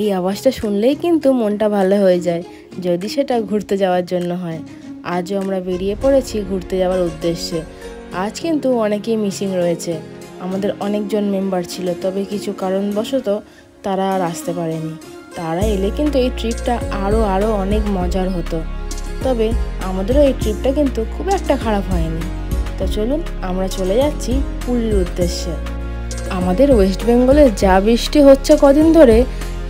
এই আওয়াজটা শুনলেই কিন্তু মনটা ভালো হয়ে যায়, যদি সেটা ঘুরতে যাওয়ার জন্য হয়। আজও আমরা বেরিয়ে পড়েছি ঘুরতে যাওয়ার উদ্দেশ্যে। আজ কিন্তু অনেকেই মিসিং রয়েছে। আমাদের অনেকজন মেম্বার ছিল, তবে কিছু কারণবশত তারা আর আসতে পারেনি। তারা এলে কিন্তু এই ট্রিপটা আরও অনেক মজার হতো। তবে আমাদেরও এই ট্রিপটা কিন্তু খুব একটা খারাপ হয়নি। তো চলুন আমরা চলে যাচ্ছি পুরীর উদ্দেশ্যে। আমাদের ওয়েস্ট বেঙ্গলে যা বৃষ্টি হচ্ছে কদিন ধরে,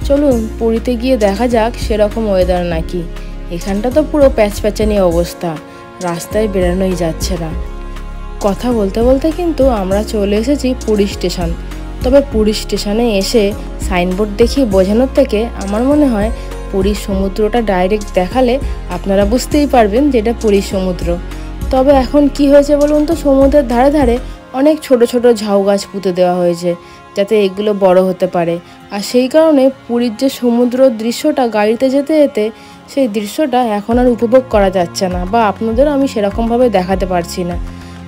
চলুন পুরীতে গিয়ে দেখা যাক সেরকম ওয়েদার নাকি। এখানটা তো পুরো প্যাচপ্যাচানি অবস্থা, রাস্তায় বেরোনোই যাচ্ছে না। কথা বলতে বলতে কিন্তু আমরা চলে এসেছি পুরী স্টেশন। তবে পুরী স্টেশনে এসে সাইনবোর্ড দেখিয়ে বোঝানোর থেকে আমার মনে হয় পুরীর সমুদ্রটা ডাইরেক্ট দেখালে আপনারা বুঝতেই পারবেন যে এটা পুরীর সমুদ্র। তবে এখন কি হয়েছে বলুন তো, সমুদ্রের ধারে ধারে অনেক ছোট ছোট ঝাউ গাছ পুঁতে দেওয়া হয়েছে যাতে এগুলো বড় হতে পারে। আর সেই কারণে পুরীর যে সমুদ্র দৃশ্যটা গাড়িতে যেতে যেতে, সেই দৃশ্যটা এখন আর উপভোগ করা যাচ্ছে না, বা আপনাদেরও আমি সেরকমভাবে দেখাতে পারছি না।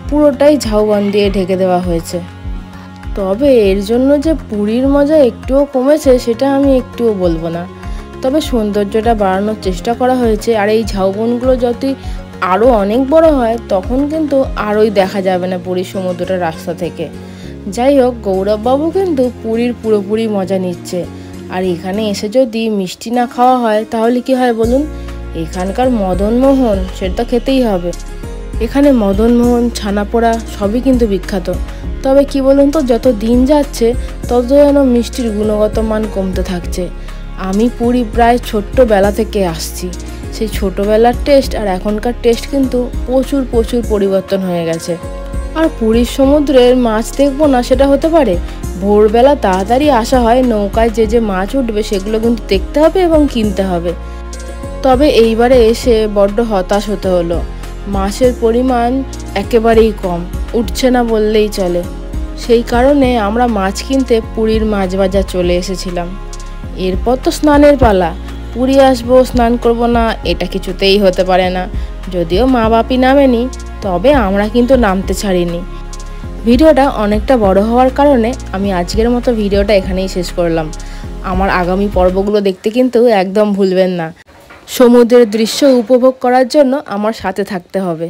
পুরোটাই ঝাউবন দিয়ে ঢেকে দেওয়া হয়েছে। তবে এর জন্য যে পুরীর মজা একটুও কমেছে সেটা আমি একটুও বলবো না। তবে সৌন্দর্যটা বাড়ানোর চেষ্টা করা হয়েছে। আর এই ঝাউবনগুলো যদি আরও অনেক বড় হয় তখন কিন্তু আরোই দেখা যাবে না পুরীর সমুদ্রটা রাস্তা থেকে। যাই হোক, গৌরববাবু কিন্তু পুরীর পুরোপুরি মজা নিচ্ছে। আর এখানে এসে যদি মিষ্টি না খাওয়া হয় তাহলে কি হয় বলুন? এখানকার মদনমোহন সেটা তো খেতেই হবে। এখানে মদনমোহন, ছানাপোড়া সবই কিন্তু বিখ্যাত। তবে কি বলুন তো, যত দিন যাচ্ছে তত যেন মিষ্টির গুণগত মান কমতে থাকছে। আমি পুরী প্রায় ছোট্টবেলা থেকে আসছি। সেই ছোটোবেলার টেস্ট আর এখনকার টেস্ট কিন্তু প্রচুর পরিবর্তন হয়ে গেছে। আর পুরীর সমুদ্রের মাছ দেখবো না সেটা হতে পারে? ভোরবেলা তাড়াতাড়ি আসা হয়, নৌকায় যে মাছ উঠবে সেগুলো কিন্তু দেখতে হবে এবং কিনতে হবে। তবে এইবারে এসে বড্ড হতাশ হতে হলো। মাছের পরিমাণ একেবারেই কম, উঠছে না বললেই চলে। সেই কারণে আমরা মাছ কিনতে পুরীর মাছ বাজার চলে এসেছিলাম। এরপর তো স্নানের পালা। পুরী আসবো, স্নান করব না, এটা কিছুতেই হতে পারে না। যদিও মা বাপি নামেনি, তবে আমরা কিন্তু নামতে ছাড়িনি। ভিডিওটা অনেকটা বড় হওয়ার কারণে আমি আজকের মতো ভিডিওটা এখানেই শেষ করলাম। আমার আগামী পর্বগুলো দেখতে কিন্তু একদম ভুলবেন না। সমুদ্রের দৃশ্য উপভোগ করার জন্য আমার সাথে থাকতে হবে।